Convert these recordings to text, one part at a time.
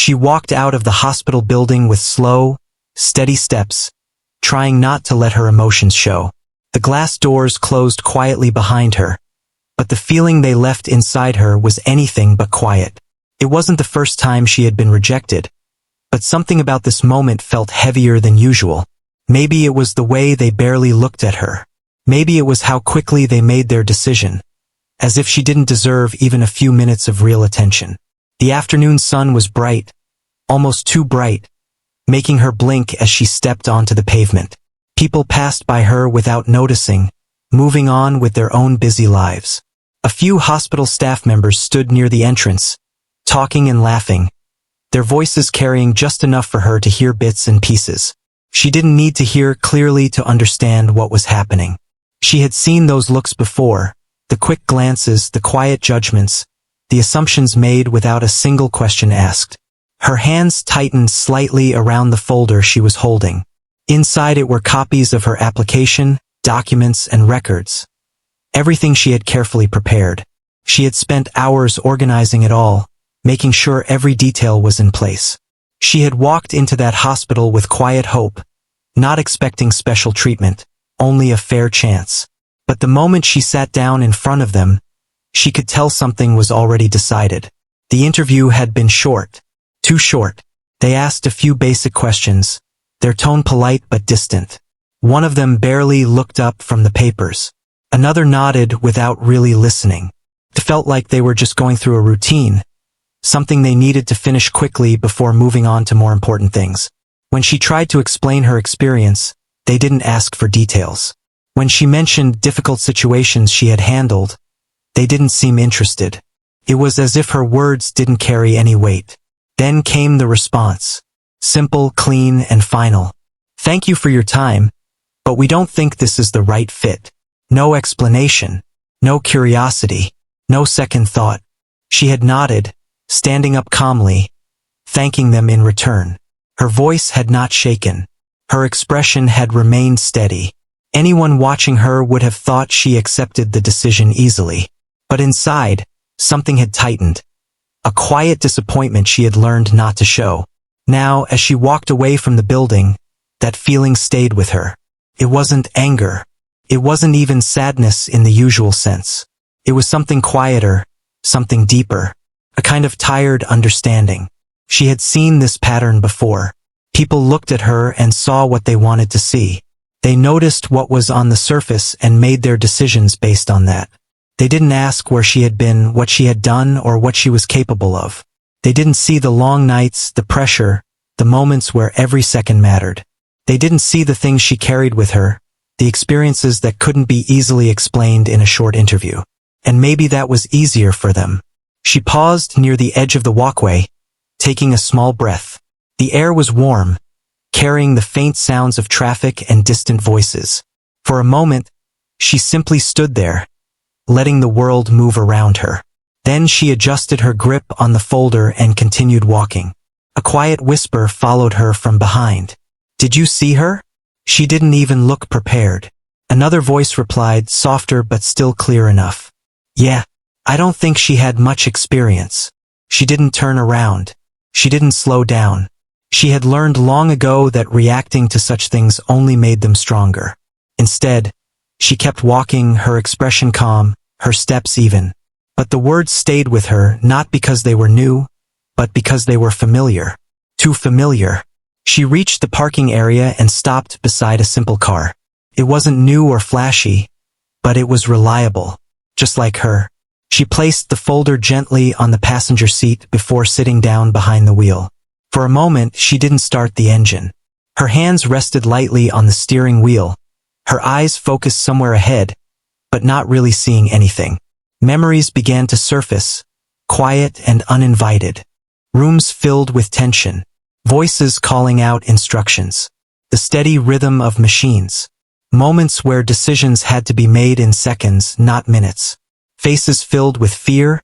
She walked out of the hospital building with slow, steady steps, trying not to let her emotions show. The glass doors closed quietly behind her, but the feeling they left inside her was anything but quiet. It wasn't the first time she had been rejected, but something about this moment felt heavier than usual. Maybe it was the way they barely looked at her. Maybe it was how quickly they made their decision, as if she didn't deserve even a few minutes of real attention. The afternoon sun was bright, almost too bright, making her blink as she stepped onto the pavement. People passed by her without noticing, moving on with their own busy lives. A few hospital staff members stood near the entrance, talking and laughing, their voices carrying just enough for her to hear bits and pieces. She didn't need to hear clearly to understand what was happening. She had seen those looks before, the quick glances, the quiet judgments, the assumptions made without a single question asked. Her hands tightened slightly around the folder she was holding. Inside it were copies of her application, documents, and records. Everything she had carefully prepared. She had spent hours organizing it all, making sure every detail was in place. She had walked into that hospital with quiet hope, not expecting special treatment, only a fair chance. But the moment she sat down in front of them, she could tell something was already decided. The interview had been short. Too short. They asked a few basic questions, their tone polite but distant. One of them barely looked up from the papers. Another nodded without really listening. It felt like they were just going through a routine, something they needed to finish quickly before moving on to more important things. When she tried to explain her experience, they didn't ask for details. When she mentioned difficult situations she had handled, they didn't seem interested. It was as if her words didn't carry any weight. Then came the response. Simple, clean, and final. "Thank you for your time, but we don't think this is the right fit." No explanation, no curiosity, no second thought. She had nodded, standing up calmly, thanking them in return. Her voice had not shaken. Her expression had remained steady. Anyone watching her would have thought she accepted the decision easily. But inside, something had tightened. A quiet disappointment she had learned not to show. Now, as she walked away from the building, that feeling stayed with her. It wasn't anger. It wasn't even sadness in the usual sense. It was something quieter, something deeper, a kind of tired understanding. She had seen this pattern before. People looked at her and saw what they wanted to see. They noticed what was on the surface and made their decisions based on that. They didn't ask where she had been, what she had done, or what she was capable of. They didn't see the long nights, the pressure, the moments where every second mattered. They didn't see the things she carried with her, the experiences that couldn't be easily explained in a short interview. And maybe that was easier for them. She paused near the edge of the walkway, taking a small breath. The air was warm, carrying the faint sounds of traffic and distant voices. For a moment, she simply stood there, letting the world move around her. Then she adjusted her grip on the folder and continued walking. A quiet whisper followed her from behind. "Did you see her?" She didn't even look prepared. Another voice replied, softer but still clear enough. "Yeah, I don't think she had much experience." She didn't turn around. She didn't slow down. She had learned long ago that reacting to such things only made them stronger. Instead, she kept walking, her expression calm, her steps even. But the words stayed with her not because they were new, but because they were familiar. Too familiar. She reached the parking area and stopped beside a simple car. It wasn't new or flashy, but it was reliable, just like her. She placed the folder gently on the passenger seat before sitting down behind the wheel. For a moment, she didn't start the engine. Her hands rested lightly on the steering wheel, her eyes focused somewhere ahead, but not really seeing anything. Memories began to surface, quiet and uninvited. Rooms filled with tension, voices calling out instructions, the steady rhythm of machines. Moments where decisions had to be made in seconds, not minutes. Faces filled with fear,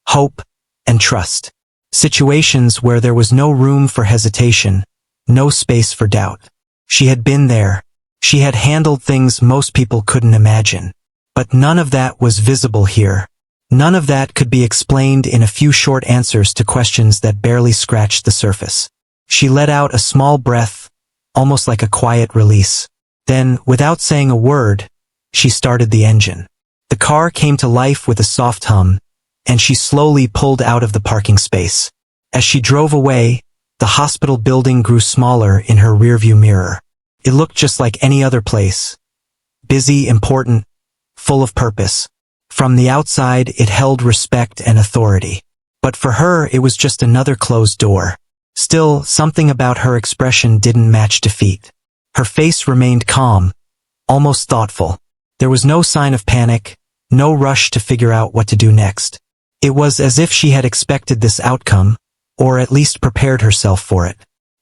hope, and trust. Situations where there was no room for hesitation, no space for doubt. She had been there. She had handled things most people couldn't imagine. But none of that was visible here. None of that could be explained in a few short answers to questions that barely scratched the surface. She let out a small breath, almost like a quiet release. Then, without saying a word, she started the engine. The car came to life with a soft hum, and she slowly pulled out of the parking space. As she drove away, the hospital building grew smaller in her rearview mirror. It looked just like any other place. Busy, important, full of purpose. From the outside, it held respect and authority. But for her, it was just another closed door. Still, something about her expression didn't match defeat. Her face remained calm, almost thoughtful. There was no sign of panic, no rush to figure out what to do next. It was as if she had expected this outcome, or at least prepared herself for it.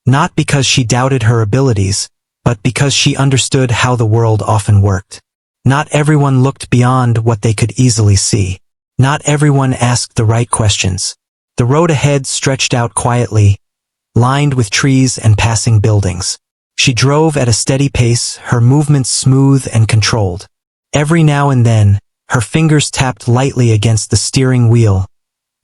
Not because she doubted her abilities, but because she understood how the world often worked. Not everyone looked beyond what they could easily see. Not everyone asked the right questions. The road ahead stretched out quietly, lined with trees and passing buildings. She drove at a steady pace, her movements smooth and controlled. Every now and then, her fingers tapped lightly against the steering wheel,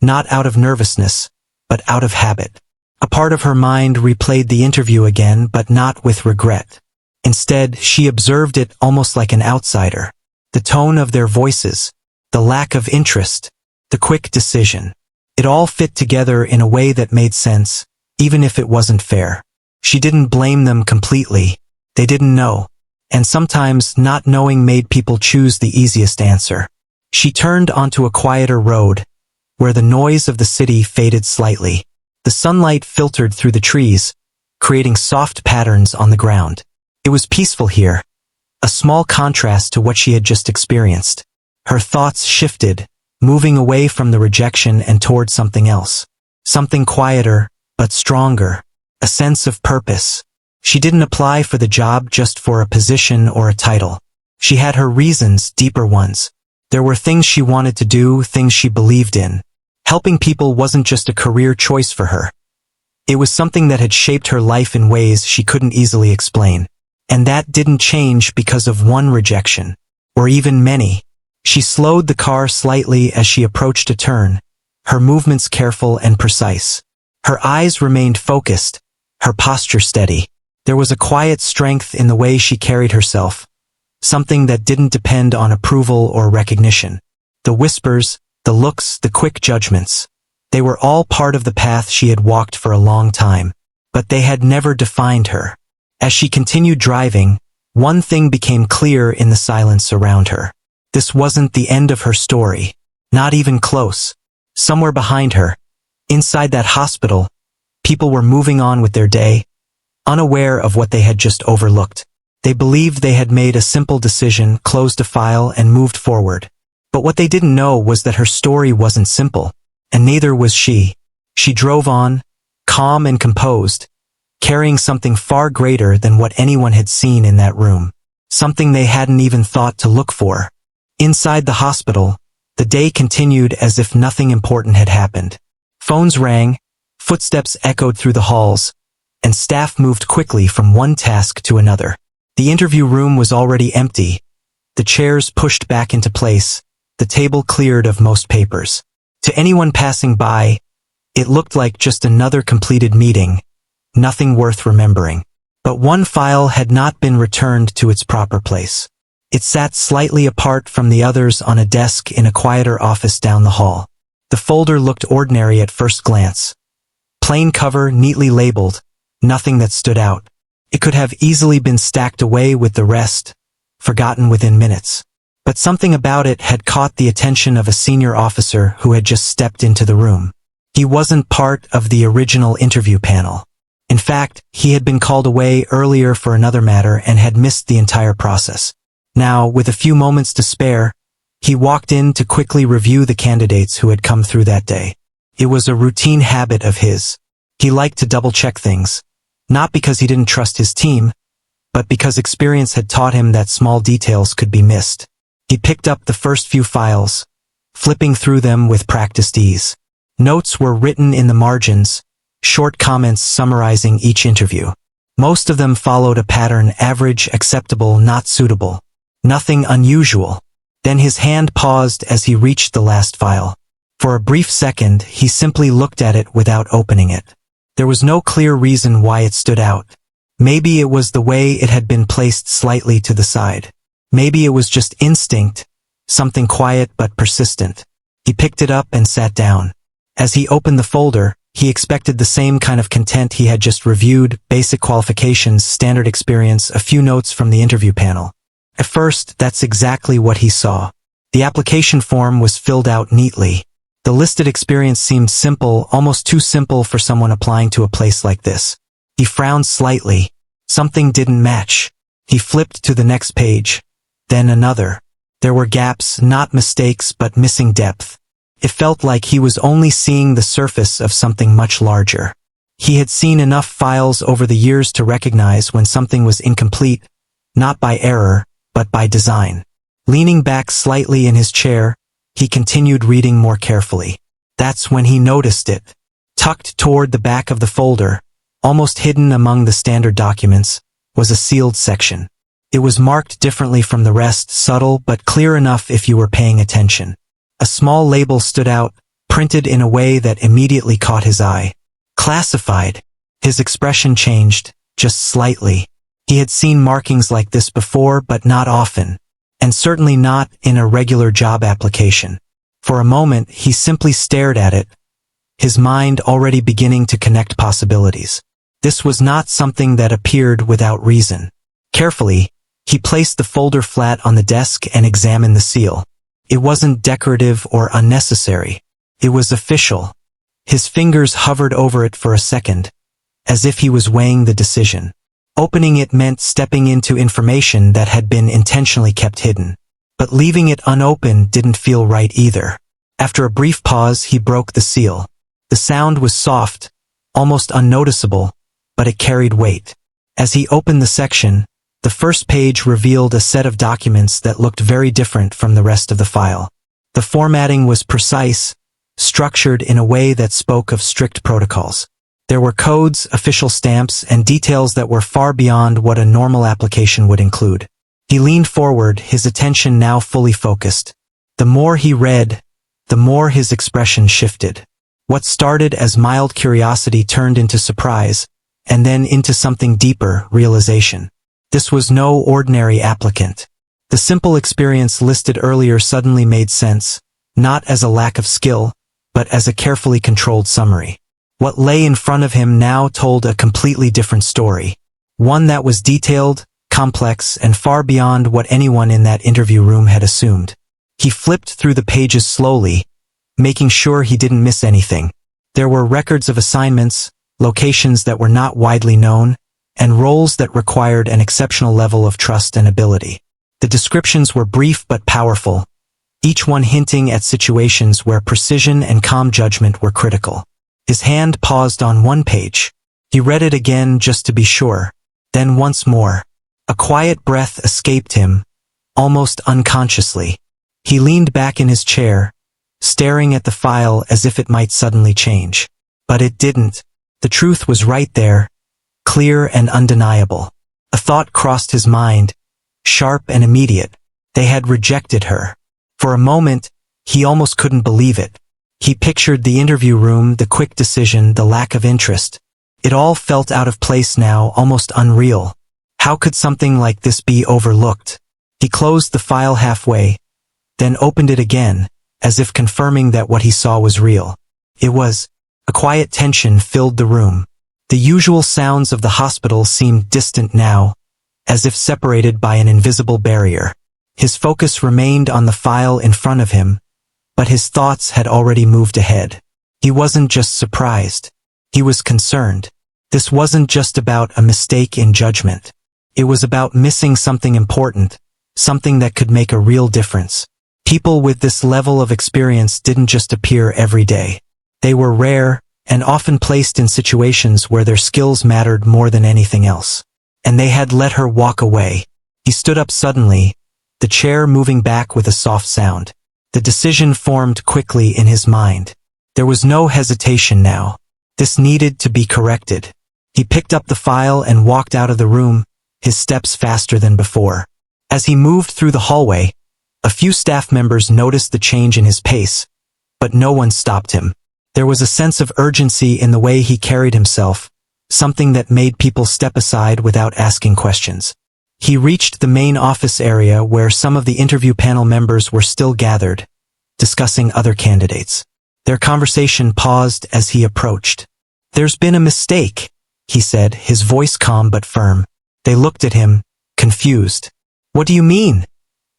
not out of nervousness, but out of habit. A part of her mind replayed the interview again, but not with regret. Instead, she observed it almost like an outsider. The tone of their voices, the lack of interest, the quick decision. It all fit together in a way that made sense, even if it wasn't fair. She didn't blame them completely. They didn't know. And sometimes not knowing made people choose the easiest answer. She turned onto a quieter road, where the noise of the city faded slightly. The sunlight filtered through the trees, creating soft patterns on the ground. It was peaceful here, a small contrast to what she had just experienced. Her thoughts shifted, moving away from the rejection and toward something else. Something quieter, but stronger. A sense of purpose. She didn't apply for the job just for a position or a title. She had her reasons, deeper ones. There were things she wanted to do, things she believed in. Helping people wasn't just a career choice for her. It was something that had shaped her life in ways she couldn't easily explain. And that didn't change because of one rejection, or even many. She slowed the car slightly as she approached a turn, her movements careful and precise. Her eyes remained focused, her posture steady. There was a quiet strength in the way she carried herself, something that didn't depend on approval or recognition. The whispers, the looks, the quick judgments, they were all part of the path she had walked for a long time, but they had never defined her. As she continued driving, one thing became clear in the silence around her. This wasn't the end of her story, not even close. Somewhere behind her, inside that hospital, people were moving on with their day, unaware of what they had just overlooked. They believed they had made a simple decision, closed a file, and moved forward. But what they didn't know was that her story wasn't simple, and neither was she. She drove on, calm and composed, carrying something far greater than what anyone had seen in that room. Something they hadn't even thought to look for. Inside the hospital, the day continued as if nothing important had happened. Phones rang, footsteps echoed through the halls, and staff moved quickly from one task to another. The interview room was already empty, the chairs pushed back into place, the table cleared of most papers. To anyone passing by, it looked like just another completed meeting, nothing worth remembering. But one file had not been returned to its proper place. It sat slightly apart from the others on a desk in a quieter office down the hall. The folder looked ordinary at first glance. Plain cover, neatly labeled, nothing that stood out. It could have easily been stacked away with the rest, forgotten within minutes. But something about it had caught the attention of a senior officer who had just stepped into the room. He wasn't part of the original interview panel. In fact, he had been called away earlier for another matter and had missed the entire process. Now, with a few moments to spare, he walked in to quickly review the candidates who had come through that day. It was a routine habit of his. He liked to double-check things, not because he didn't trust his team, but because experience had taught him that small details could be missed. He picked up the first few files, flipping through them with practiced ease. Notes were written in the margins, short comments summarizing each interview. Most of them followed a pattern: average, acceptable, not suitable. Nothing unusual. Then his hand paused as he reached the last file. For a brief second, he simply looked at it without opening it. There was no clear reason why it stood out. Maybe it was the way it had been placed slightly to the side. Maybe it was just instinct, something quiet but persistent. He picked it up and sat down. As he opened the folder, he expected the same kind of content he had just reviewed: basic qualifications, standard experience, a few notes from the interview panel. At first, that's exactly what he saw. The application form was filled out neatly. The listed experience seemed simple, almost too simple for someone applying to a place like this. He frowned slightly. Something didn't match. He flipped to the next page. Then another. There were gaps, not mistakes, but missing depth. It felt like he was only seeing the surface of something much larger. He had seen enough files over the years to recognize when something was incomplete, not by error, but by design. Leaning back slightly in his chair, he continued reading more carefully. That's when he noticed it. Tucked toward the back of the folder, almost hidden among the standard documents, was a sealed section. It was marked differently from the rest, subtle but clear enough if you were paying attention. A small label stood out, printed in a way that immediately caught his eye. Classified. His expression changed, just slightly. He had seen markings like this before, but not often. And certainly not in a regular job application. For a moment, he simply stared at it, his mind already beginning to connect possibilities. This was not something that appeared without reason. Carefully, he placed the folder flat on the desk and examined the seal. It wasn't decorative or unnecessary. It was official. His fingers hovered over it for a second, as if he was weighing the decision. Opening it meant stepping into information that had been intentionally kept hidden. But leaving it unopened didn't feel right either. After a brief pause, he broke the seal. The sound was soft, almost unnoticeable, but it carried weight. As he opened the section, the first page revealed a set of documents that looked very different from the rest of the file. The formatting was precise, structured in a way that spoke of strict protocols. There were codes, official stamps, and details that were far beyond what a normal application would include. He leaned forward, his attention now fully focused. The more he read, the more his expression shifted. What started as mild curiosity turned into surprise, and then into something deeper, realization. This was no ordinary applicant. The simple experience listed earlier suddenly made sense, not as a lack of skill, but as a carefully controlled summary. What lay in front of him now told a completely different story. One that was detailed, complex, and far beyond what anyone in that interview room had assumed. He flipped through the pages slowly, making sure he didn't miss anything. There were records of assignments, locations that were not widely known, and roles that required an exceptional level of trust and ability. The descriptions were brief but powerful, each one hinting at situations where precision and calm judgment were critical. His hand paused on one page. He read it again just to be sure. Then once more. A quiet breath escaped him, almost unconsciously. He leaned back in his chair, staring at the file as if it might suddenly change. But it didn't. The truth was right there, clear and undeniable. A thought crossed his mind, sharp and immediate. They had rejected her. For a moment, he almost couldn't believe it. He pictured the interview room, the quick decision, the lack of interest. It all felt out of place now, almost unreal. How could something like this be overlooked? He closed the file halfway, then opened it again, as if confirming that what he saw was real. It was. A quiet tension filled the room. The usual sounds of the hospital seemed distant now, as if separated by an invisible barrier. His focus remained on the file in front of him, but his thoughts had already moved ahead. He wasn't just surprised. He was concerned. This wasn't just about a mistake in judgment. It was about missing something important, something that could make a real difference. People with this level of experience didn't just appear every day. They were rare, and often placed in situations where their skills mattered more than anything else. And they had let her walk away. He stood up suddenly, the chair moving back with a soft sound. The decision formed quickly in his mind. There was no hesitation now. This needed to be corrected. He picked up the file and walked out of the room, his steps faster than before. As he moved through the hallway, A few staff members noticed the change in his pace, but no one stopped him. There was a sense of urgency in the way he carried himself, something that made people step aside without asking questions. He reached the main office area where some of the interview panel members were still gathered, discussing other candidates. Their conversation paused as he approached. "There's been a mistake," he said, his voice calm but firm. They looked at him, confused. "What do you mean?"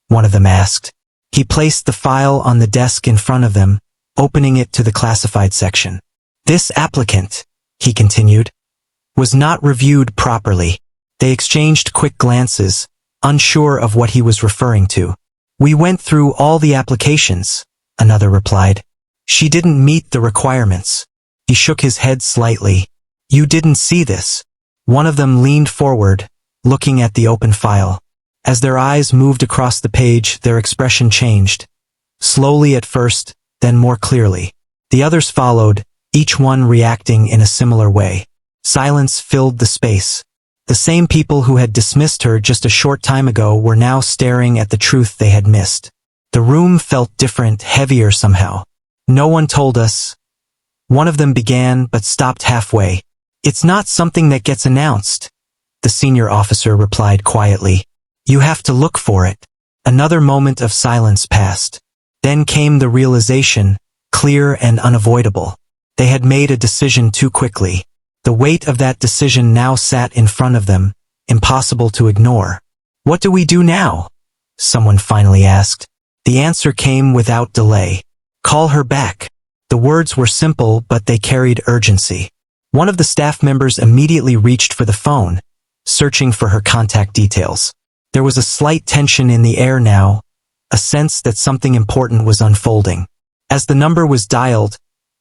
one of them asked. He placed the file on the desk in front of them, opening it to the classified section. "This applicant," he continued, "was not reviewed properly." They exchanged quick glances, unsure of what he was referring to. "We went through all the applications," another replied. "She didn't meet the requirements." He shook his head slightly. "You didn't see this." One of them leaned forward, looking at the open file. As their eyes moved across the page, their expression changed. Slowly at first, then more clearly. The others followed, each one reacting in a similar way. Silence filled the space. The same people who had dismissed her just a short time ago were now staring at the truth they had missed. The room felt different, heavier somehow. "No one told us," one of them began but stopped halfway. "It's not something that gets announced," the senior officer replied quietly. "You have to look for it." Another moment of silence passed. Then came the realization, clear and unavoidable. They had made a decision too quickly. The weight of that decision now sat in front of them, impossible to ignore. "What do we do now?" someone finally asked. The answer came without delay. "Call her back." The words were simple, but they carried urgency. One of the staff members immediately reached for the phone, searching for her contact details. There was a slight tension in the air now, a sense that something important was unfolding. As the number was dialed,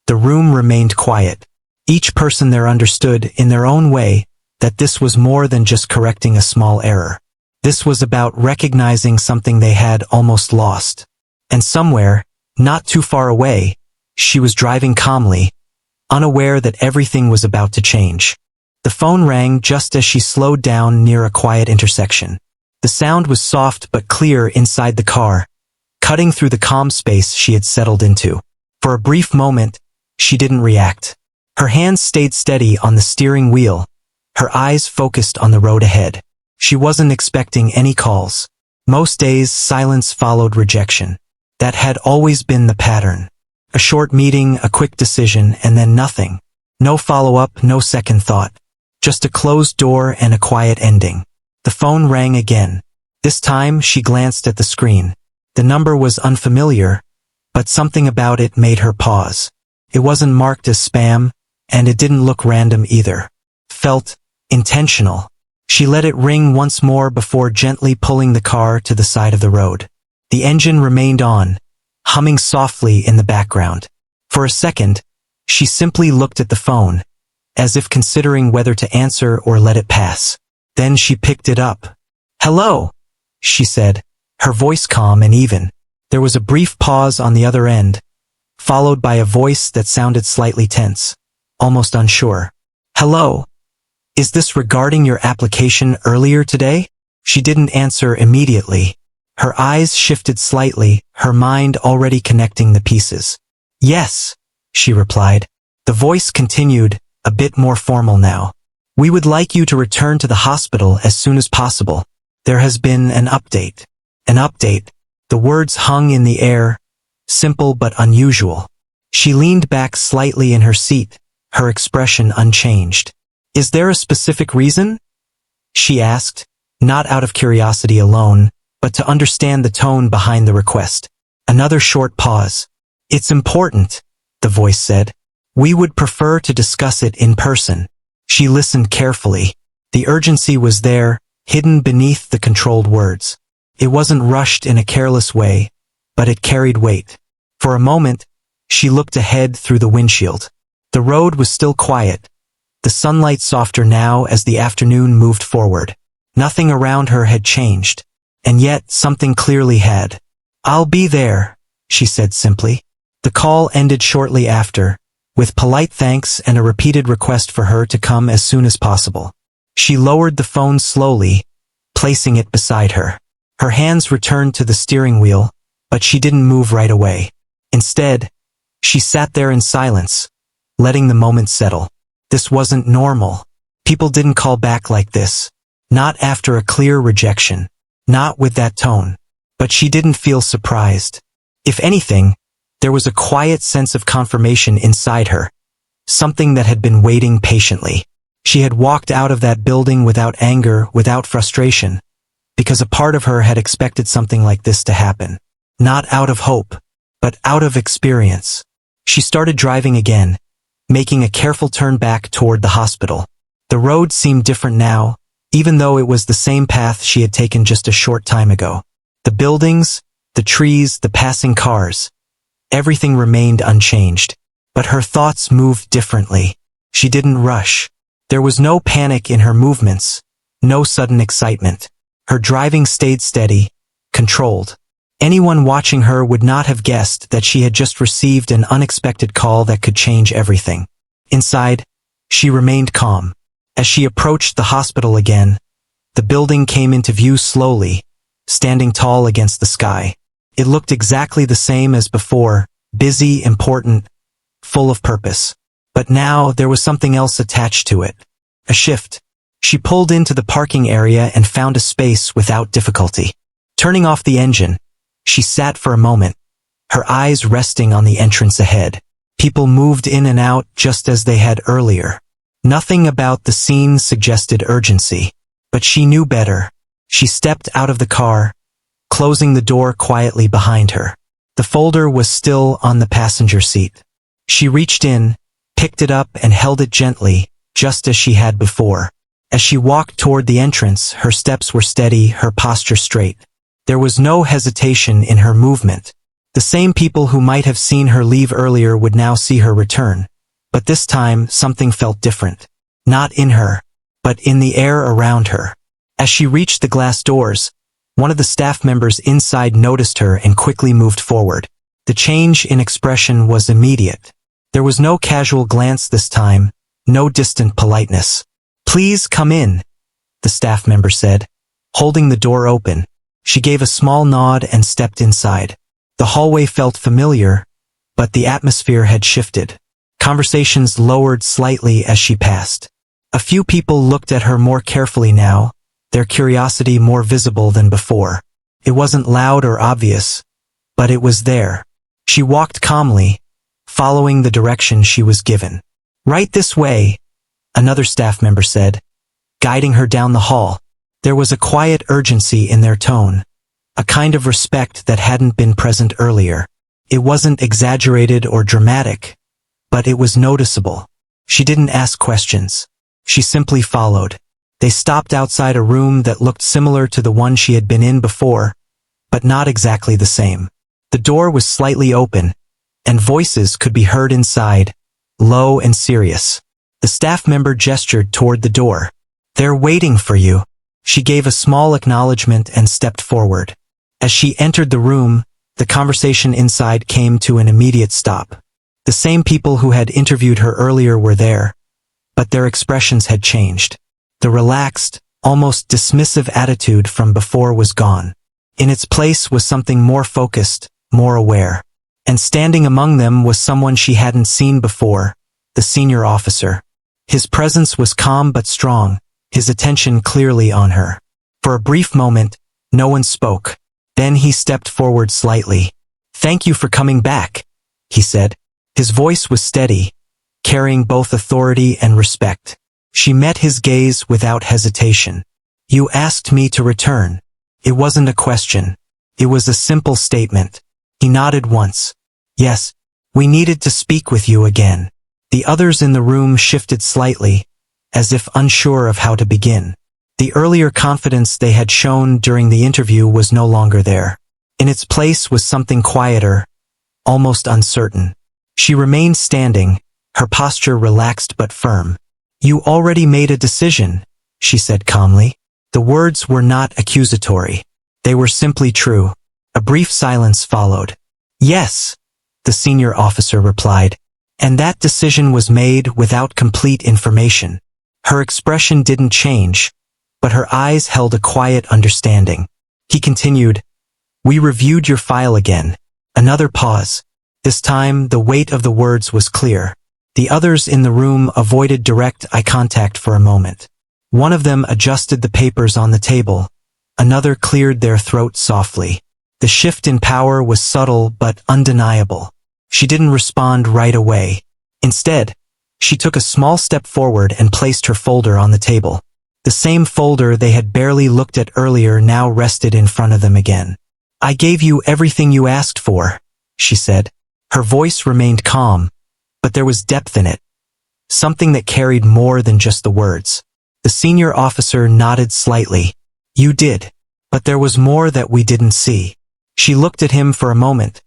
the room remained quiet. Each person there understood, in their own way, that this was more than just correcting a small error. This was about recognizing something they had almost lost. And somewhere, not too far away, she was driving calmly, unaware that everything was about to change. The phone rang just as she slowed down near a quiet intersection. The sound was soft but clear inside the car, cutting through the calm space she had settled into. For a brief moment, she didn't react. Her hands stayed steady on the steering wheel, her eyes focused on the road ahead. She wasn't expecting any calls. Most days, silence followed rejection. That had always been the pattern. A short meeting, a quick decision, and then nothing. No follow-up, no second thought. Just a closed door and a quiet ending. The phone rang again. This time, she glanced at the screen. The number was unfamiliar, but something about it made her pause. It wasn't marked as spam, and it didn't look random either. Felt intentional. She let it ring once more before gently pulling the car to the side of the road. The engine remained on, humming softly in the background. For a second, she simply looked at the phone, as if considering whether to answer or let it pass. Then she picked it up. "Hello," she said, her voice calm and even. There was a brief pause on the other end, followed by a voice that sounded slightly tense, almost unsure. "Hello. Is this regarding your application earlier today?" She didn't answer immediately. Her eyes shifted slightly, her mind already connecting the pieces. "Yes," she replied. The voice continued, a bit more formal now. "We would like you to return to the hospital as soon as possible. There has been an update." An update. The words hung in the air, simple but unusual. She leaned back slightly in her seat, her expression unchanged. "Is there a specific reason?" she asked, not out of curiosity alone, but to understand the tone behind the request. Another short pause. "It's important," the voice said. "We would prefer to discuss it in person." She listened carefully. The urgency was there, hidden beneath the controlled words. It wasn't rushed in a careless way, but it carried weight. For a moment, she looked ahead through the windshield. The road was still quiet, the sunlight softer now as the afternoon moved forward. Nothing around her had changed, and yet something clearly had. "I'll be there," she said simply. The call ended shortly after, with polite thanks and a repeated request for her to come as soon as possible. She lowered the phone slowly, placing it beside her. Her hands returned to the steering wheel, but she didn't move right away. Instead, she sat there in silence, letting the moment settle. This wasn't normal. People didn't call back like this. Not after a clear rejection. Not with that tone. But she didn't feel surprised. If anything, there was a quiet sense of confirmation inside her. Something that had been waiting patiently. She had walked out of that building without anger, without frustration, because a part of her had expected something like this to happen. Not out of hope, but out of experience. She started driving again, making a careful turn back toward the hospital. The road seemed different now, even though it was the same path she had taken just a short time ago. The buildings, the trees, the passing cars, everything remained unchanged. But her thoughts moved differently. She didn't rush. There was no panic in her movements, no sudden excitement. Her driving stayed steady, controlled. Anyone watching her would not have guessed that she had just received an unexpected call that could change everything. Inside, she remained calm. As she approached the hospital again, the building came into view slowly, standing tall against the sky. It looked exactly the same as before, busy, important, full of purpose. But now there was something else attached to it. A shift. She pulled into the parking area and found a space without difficulty. Turning off the engine, she sat for a moment, her eyes resting on the entrance ahead. People moved in and out just as they had earlier. Nothing about the scene suggested urgency. But she knew better. She stepped out of the car, closing the door quietly behind her. The folder was still on the passenger seat. She reached in, picked it up and held it gently, just as she had before. As she walked toward the entrance, her steps were steady, her posture straight. There was no hesitation in her movement. The same people who might have seen her leave earlier would now see her return. But this time, something felt different. Not in her, but in the air around her. As she reached the glass doors, one of the staff members inside noticed her and quickly moved forward. The change in expression was immediate. There was no casual glance this time, no distant politeness. "Please come in," the staff member said, holding the door open. She gave a small nod and stepped inside. The hallway felt familiar, but the atmosphere had shifted. Conversations lowered slightly as she passed. A few people looked at her more carefully now, their curiosity more visible than before. It wasn't loud or obvious, but it was there. She walked calmly, following the direction she was given. "Right this way," another staff member said, guiding her down the hall. There was a quiet urgency in their tone, a kind of respect that hadn't been present earlier. It wasn't exaggerated or dramatic, but it was noticeable. She didn't ask questions. She simply followed. They stopped outside a room that looked similar to the one she had been in before, but not exactly the same. The door was slightly open, and voices could be heard inside, low and serious. The staff member gestured toward the door. "They're waiting for you." She gave a small acknowledgement and stepped forward. As she entered the room, the conversation inside came to an immediate stop. The same people who had interviewed her earlier were there, but their expressions had changed. The relaxed, almost dismissive attitude from before was gone. In its place was something more focused, more aware. And standing among them was someone she hadn't seen before, the senior officer. His presence was calm but strong, his attention clearly on her. For a brief moment, no one spoke. Then he stepped forward slightly. "Thank you for coming back," he said. His voice was steady, carrying both authority and respect. She met his gaze without hesitation. "You asked me to return." It wasn't a question. It was a simple statement. He nodded once. "Yes, we needed to speak with you again." The others in the room shifted slightly, as if unsure of how to begin. The earlier confidence they had shown during the interview was no longer there. In its place was something quieter, almost uncertain. She remained standing, her posture relaxed but firm. "You already made a decision," she said calmly. The words were not accusatory. They were simply true. A brief silence followed. "Yes," the senior officer replied. And that decision was made without complete information. Her expression didn't change, but her eyes held a quiet understanding. He continued, We reviewed your file again. Another pause. This time, the weight of the words was clear. The others in the room avoided direct eye contact for a moment. One of them adjusted the papers on the table. Another cleared their throat softly. The shift in power was subtle but undeniable. She didn't respond right away. Instead, she took a small step forward and placed her folder on the table. The same folder they had barely looked at earlier now rested in front of them again. "I gave you everything you asked for," she said. Her voice remained calm, but there was depth in it. Something that carried more than just the words. The senior officer nodded slightly. "You did. But there was more that we didn't see." She looked at him for a moment,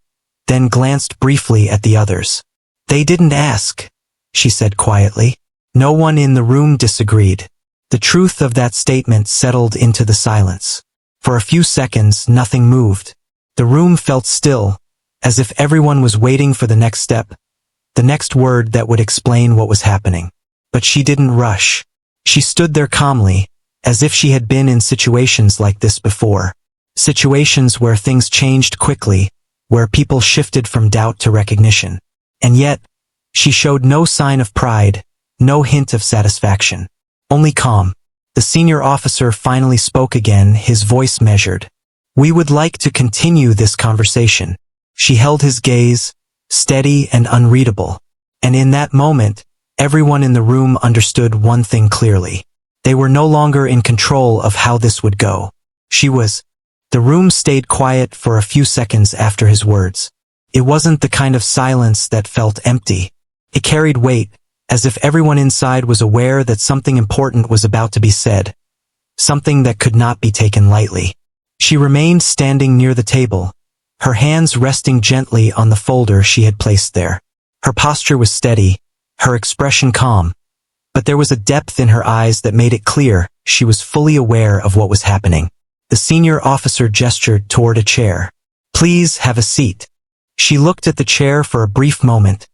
then glanced briefly at the others. "They didn't ask," she said quietly. No one in the room disagreed. The truth of that statement settled into the silence. For a few seconds, nothing moved. The room felt still, as if everyone was waiting for the next step, the next word that would explain what was happening. But she didn't rush. She stood there calmly, as if she had been in situations like this before. Situations where things changed quickly, where people shifted from doubt to recognition. And yet, she showed no sign of pride, no hint of satisfaction. Only calm. The senior officer finally spoke again, his voice measured. "We would like to continue this conversation." She held his gaze, steady and unreadable. And in that moment, everyone in the room understood one thing clearly. They were no longer in control of how this would go. She was. The room stayed quiet for a few seconds after his words. It wasn't the kind of silence that felt empty. It carried weight, as if everyone inside was aware that something important was about to be said. Something that could not be taken lightly. She remained standing near the table, her hands resting gently on the folder she had placed there. Her posture was steady, her expression calm, but there was a depth in her eyes that made it clear she was fully aware of what was happening. The senior officer gestured toward a chair. "Please have a seat." She looked at the chair for a brief moment,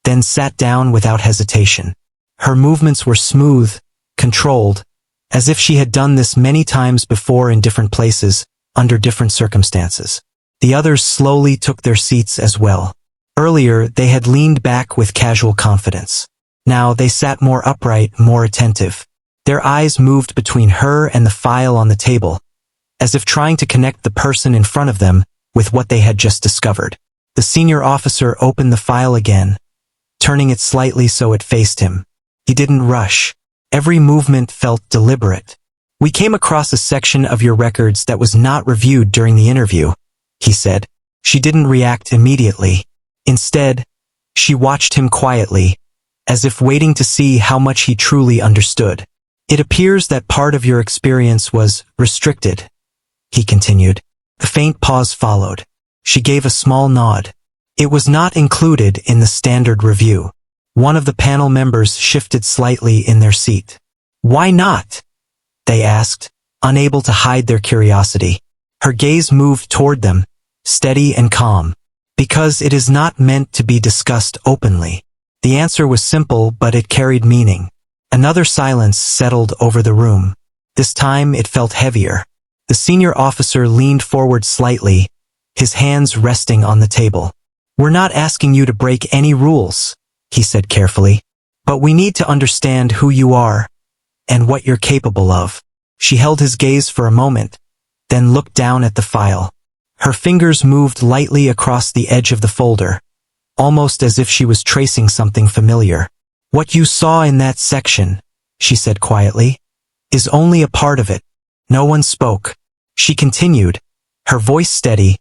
then sat down without hesitation. Her movements were smooth, controlled, as if she had done this many times before in different places, under different circumstances. The others slowly took their seats as well. Earlier, they had leaned back with casual confidence. Now they sat more upright, more attentive. Their eyes moved between her and the file on the table, as if trying to connect the person in front of them with what they had just discovered. The senior officer opened the file again, turning it slightly so it faced him. He didn't rush. Every movement felt deliberate. "We came across a section of your records that was not reviewed during the interview," he said. She didn't react immediately. Instead, she watched him quietly, as if waiting to see how much he truly understood. "It appears that part of your experience was restricted," he continued. The faint pause followed. She gave a small nod. "It was not included in the standard review." One of the panel members shifted slightly in their seat. "Why not?" they asked, unable to hide their curiosity. Her gaze moved toward them, steady and calm. "Because it is not meant to be discussed openly." The answer was simple, but it carried meaning. Another silence settled over the room. This time it felt heavier. The senior officer leaned forward slightly, his hands resting on the table. "We're not asking you to break any rules," he said carefully. "But we need to understand who you are and what you're capable of." She held his gaze for a moment, then looked down at the file. Her fingers moved lightly across the edge of the folder, almost as if she was tracing something familiar. "What you saw in that section," she said quietly, "is only a part of it." No one spoke. She continued, her voice steady,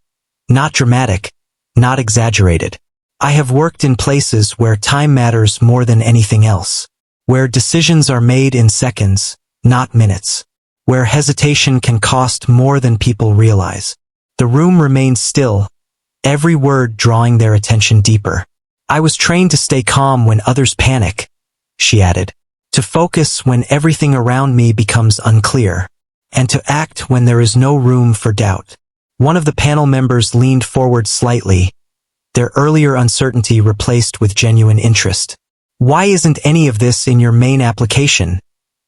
not dramatic, not exaggerated. "I have worked in places where time matters more than anything else, where decisions are made in seconds, not minutes, where hesitation can cost more than people realize." The room remained still, every word drawing their attention deeper. "I was trained to stay calm when others panic," she added, "to focus when everything around me becomes unclear, and to act when there is no room for doubt." One of the panel members leaned forward slightly, their earlier uncertainty replaced with genuine interest. "Why isn't any of this in your main application?"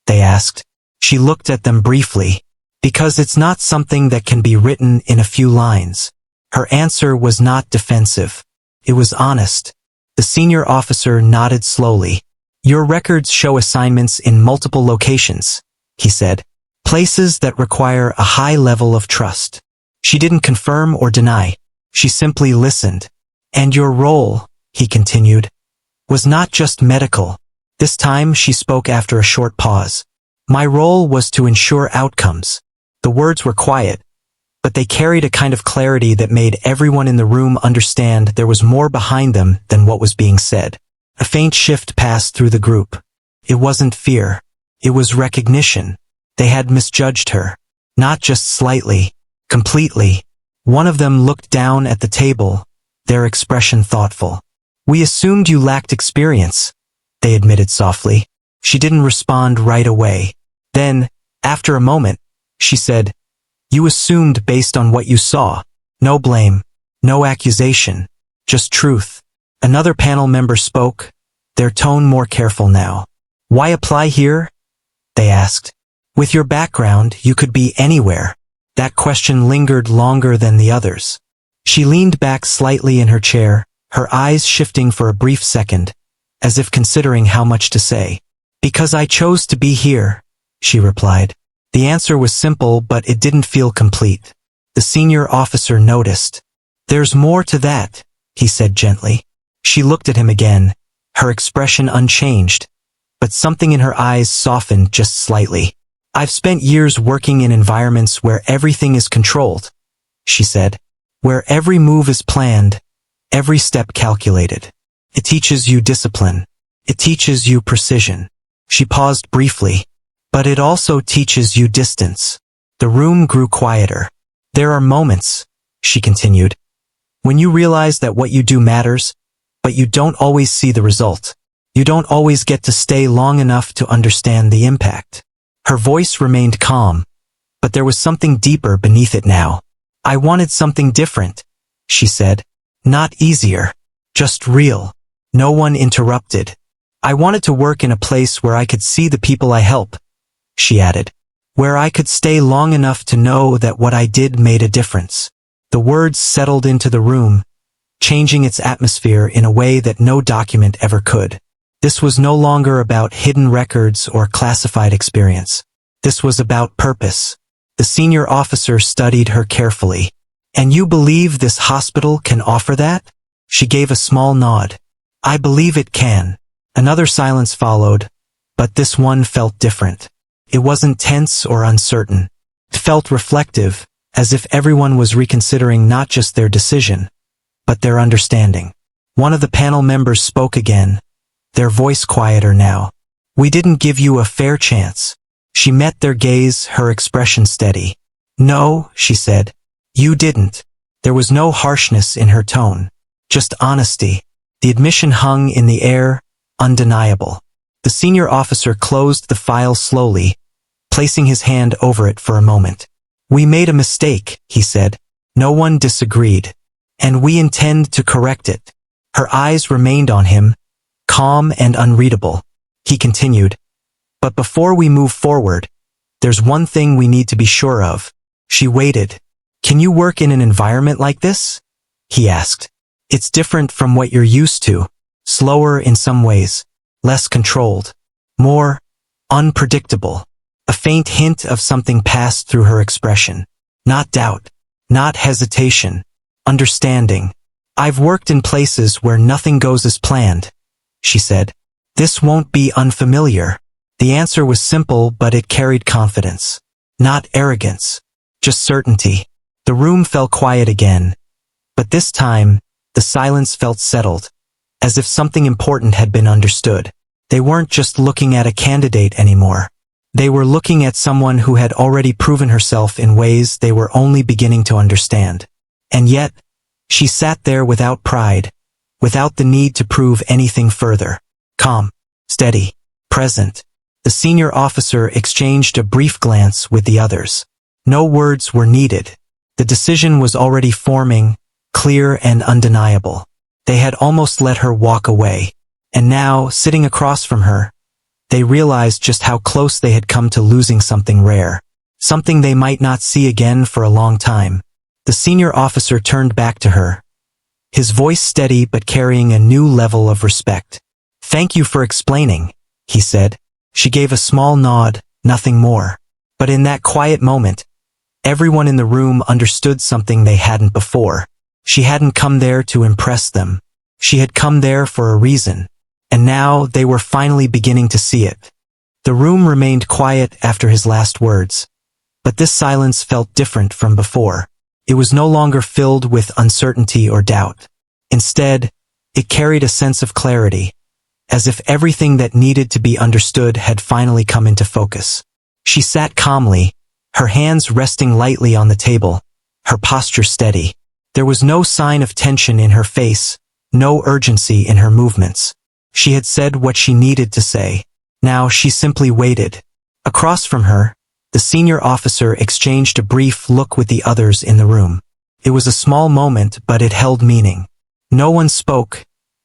they asked. She looked at them briefly. Because it's not something that can be written in a few lines. Her answer was not defensive. It was honest. The senior officer nodded slowly. Your records show assignments in multiple locations, he said. Places that require a high level of trust. She didn't confirm or deny. She simply listened. And your role, he continued, was not just medical. This time she spoke after a short pause. My role was to ensure outcomes. The words were quiet, but they carried a kind of clarity that made everyone in the room understand there was more behind them than what was being said. A faint shift passed through the group. It wasn't fear. It was recognition. They had misjudged her. Not just slightly, completely. One of them looked down at the table, their expression thoughtful. We assumed you lacked experience, they admitted softly. She didn't respond right away. Then, after a moment, she said, you assumed based on what you saw. No blame, no accusation, just truth. Another panel member spoke, their tone more careful now. Why apply here? They asked. With your background, you could be anywhere. That question lingered longer than the others. She leaned back slightly in her chair, her eyes shifting for a brief second, as if considering how much to say. Because I chose to be here, she replied. The answer was simple, but it didn't feel complete. The senior officer noticed. There's more to that, he said gently. She looked at him again, her expression unchanged, but something in her eyes softened just slightly. I've spent years working in environments where everything is controlled, she said, where every move is planned, every step calculated. It teaches you discipline. It teaches you precision. She paused briefly. But it also teaches you distance. The room grew quieter. There are moments, she continued, when you realize that what you do matters, but you don't always see the result. You don't always get to stay long enough to understand the impact. Her voice remained calm, but there was something deeper beneath it now. I wanted something different, she said. Not easier, just real. No one interrupted. I wanted to work in a place where I could see the people I help, she added, where I could stay long enough to know that what I did made a difference. The words settled into the room, changing its atmosphere in a way that no document ever could. This was no longer about hidden records or classified experience. This was about purpose. The senior officer studied her carefully. And you believe this hospital can offer that? She gave a small nod. I believe it can. Another silence followed, but this one felt different. It wasn't tense or uncertain. It felt reflective, as if everyone was reconsidering not just their decision, but their understanding. One of the panel members spoke again, their voice quieter now. We didn't give you a fair chance. She met their gaze, her expression steady. No, she said. You didn't. There was no harshness in her tone. Just honesty. The admission hung in the air, undeniable. The senior officer closed the file slowly, placing his hand over it for a moment. We made a mistake, he said. No one disagreed. And we intend to correct it. Her eyes remained on him, calm and unreadable. He continued. But before we move forward, there's one thing we need to be sure of. She waited. Can you work in an environment like this? He asked. It's different from what you're used to. Slower in some ways. Less controlled. More unpredictable. A faint hint of something passed through her expression. Not doubt. Not hesitation. Understanding. I've worked in places where nothing goes as planned, she said. This won't be unfamiliar. The answer was simple, but it carried confidence. Not arrogance. Just certainty. The room fell quiet again. But this time, the silence felt settled, as if something important had been understood. They weren't just looking at a candidate anymore. They were looking at someone who had already proven herself in ways they were only beginning to understand. And yet, she sat there without pride, without the need to prove anything further. Calm, steady, present. The senior officer exchanged a brief glance with the others. No words were needed. The decision was already forming, clear and undeniable. They had almost let her walk away. And now, sitting across from her, they realized just how close they had come to losing something rare. something they might not see again for a long time. The senior officer turned back to her, his voice steady but carrying a new level of respect. "Thank you for explaining," he said. She gave a small nod, nothing more. But in that quiet moment, everyone in the room understood something they hadn't before. She hadn't come there to impress them. She had come there for a reason, and now they were finally beginning to see it. The room remained quiet after his last words, but this silence felt different from before. It was no longer filled with uncertainty or doubt. Instead, it carried a sense of clarity, as if everything that needed to be understood had finally come into focus. She sat calmly, her hands resting lightly on the table, her posture steady. There was no sign of tension in her face, no urgency in her movements. She had said what she needed to say. Now she simply waited. Across from her, the senior officer exchanged a brief look with the others in the room. It was a small moment, but it held meaning. No one spoke,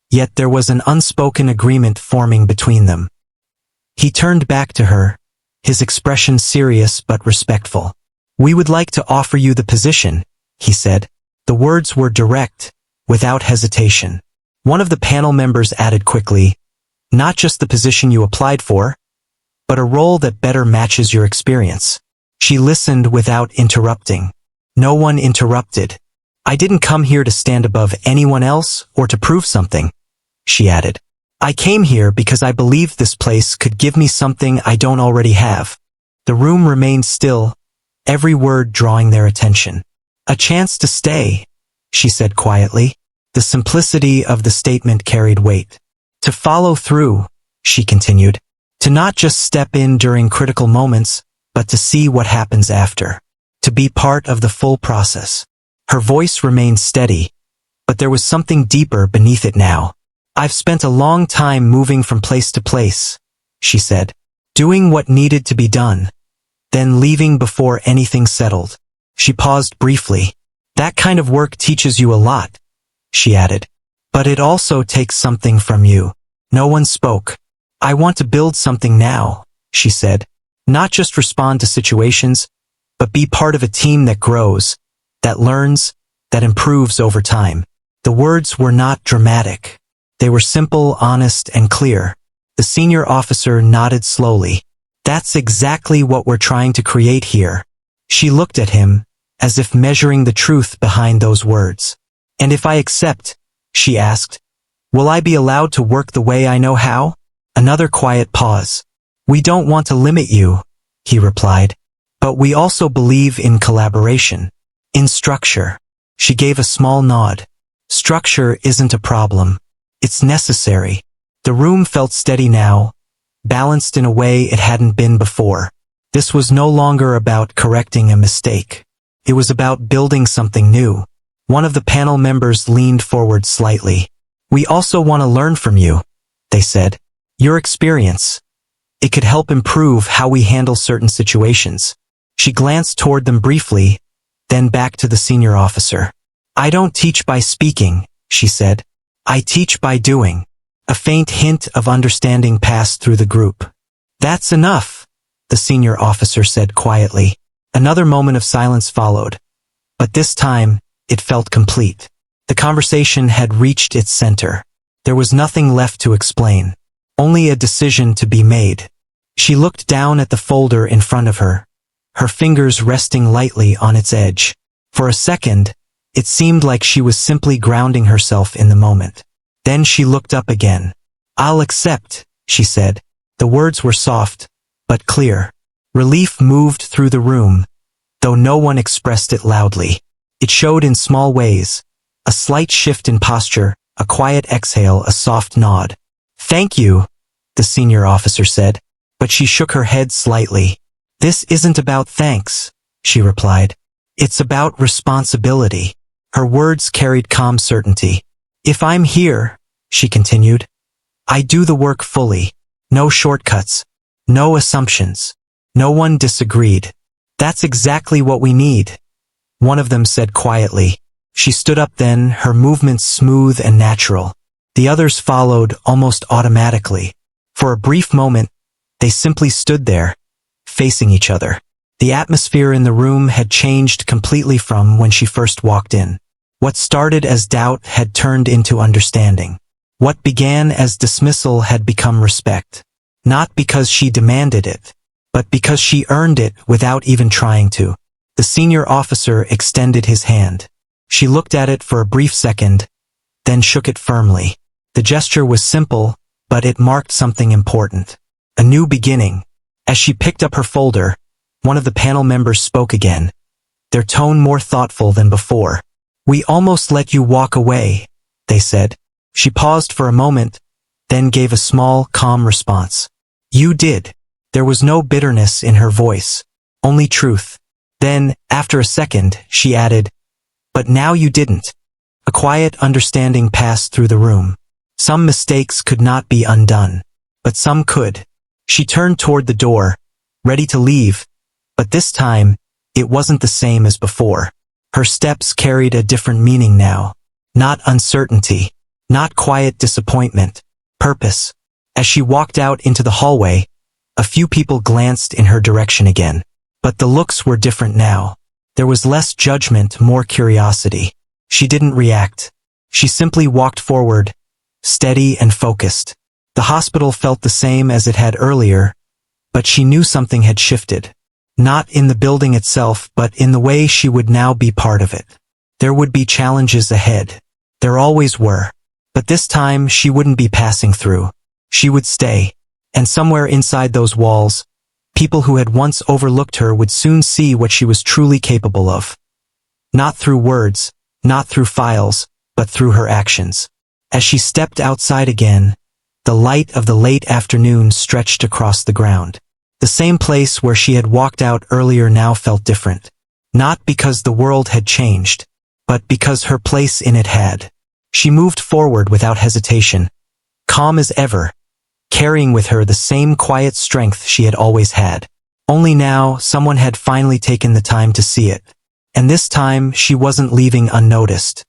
yet there was an unspoken agreement forming between them. He turned back to her, his expression serious but respectful. "We would like to offer you the position," he said. The words were direct, without hesitation. One of the panel members added quickly, "Not just the position you applied for, but a role that better matches your experience." She listened without interrupting. No one interrupted. "I didn't come here to stand above anyone else or to prove something," she added. "I came here because I believed this place could give me something I don't already have." The room remained still, every word drawing their attention. "A chance to stay," she said quietly. The simplicity of the statement carried weight. "To follow through," she continued. "To not just step in during critical moments, but to see what happens after. To be part of the full process." Her voice remained steady, but there was something deeper beneath it now. "I've spent a long time moving from place to place," she said, "doing what needed to be done, then leaving before anything settled." She paused briefly. "That kind of work teaches you a lot," she added. "But it also takes something from you." No one spoke. "I want to build something now," she said. "Not just respond to situations, but be part of a team that grows, that learns, that improves over time." The words were not dramatic. They were simple, honest, and clear. The senior officer nodded slowly. "That's exactly what we're trying to create here." She looked at him, as if measuring the truth behind those words. "And if I accept," she asked, "will I be allowed to work the way I know how?" Another quiet pause. "We don't want to limit you," he replied. "But we also believe in collaboration. In structure." She gave a small nod. "Structure isn't a problem. It's necessary." The room felt steady now, balanced in a way it hadn't been before. This was no longer about correcting a mistake. It was about building something new. One of the panel members leaned forward slightly. "We also want to learn from you," they said. "Your experience. It could help improve how we handle certain situations." She glanced toward them briefly, then back to the senior officer. "I don't teach by speaking," she said. "I teach by doing." A faint hint of understanding passed through the group. "That's enough," the senior officer said quietly. Another moment of silence followed, but this time, it felt complete. The conversation had reached its center. There was nothing left to explain, only a decision to be made. She looked down at the folder in front of her, her fingers resting lightly on its edge. For a second, it seemed like she was simply grounding herself in the moment. Then she looked up again. "I'll accept," she said. The words were soft, but clear. Relief moved through the room, though no one expressed it loudly. It showed in small ways, a slight shift in posture, a quiet exhale, a soft nod. "Thank you," the senior officer said, but she shook her head slightly. "This isn't about thanks," she replied. "It's about responsibility." Her words carried calm certainty. "If I'm here," she continued, "I do the work fully. No shortcuts. No assumptions." No one disagreed. "That's exactly what we need," one of them said quietly. She stood up then, her movements smooth and natural. The others followed almost automatically. For a brief moment, they simply stood there, facing each other. The atmosphere in the room had changed completely from when she first walked in. What started as doubt had turned into understanding. What began as dismissal had become respect. Not because she demanded it, but because she earned it without even trying to. The senior officer extended his hand. She looked at it for a brief second, then shook it firmly. The gesture was simple, but it marked something important. A new beginning. As she picked up her folder, one of the panel members spoke again, their tone more thoughtful than before. "We almost let you walk away," they said. She paused for a moment, then gave a small, calm response. "You did." There was no bitterness in her voice, only truth. Then, after a second, she added, "But now you didn't." A quiet understanding passed through the room. Some mistakes could not be undone, but some could. She turned toward the door, ready to leave, but this time, it wasn't the same as before. Her steps carried a different meaning now. Not uncertainty, not quiet disappointment, purpose. As she walked out into the hallway, a few people glanced in her direction again. But the looks were different now. There was less judgment, more curiosity. She didn't react. She simply walked forward, steady and focused. The hospital felt the same as it had earlier, but she knew something had shifted. Not in the building itself, but in the way she would now be part of it. There would be challenges ahead. There always were. But this time she wouldn't be passing through. She would stay. And somewhere inside those walls, people who had once overlooked her would soon see what she was truly capable of. Not through words, not through files, but through her actions. As she stepped outside again, the light of the late afternoon stretched across the ground. The same place where she had walked out earlier now felt different. Not because the world had changed, but because her place in it had. She moved forward without hesitation, calm as ever, carrying with her the same quiet strength she had always had. Only now, someone had finally taken the time to see it. And this time, she wasn't leaving unnoticed.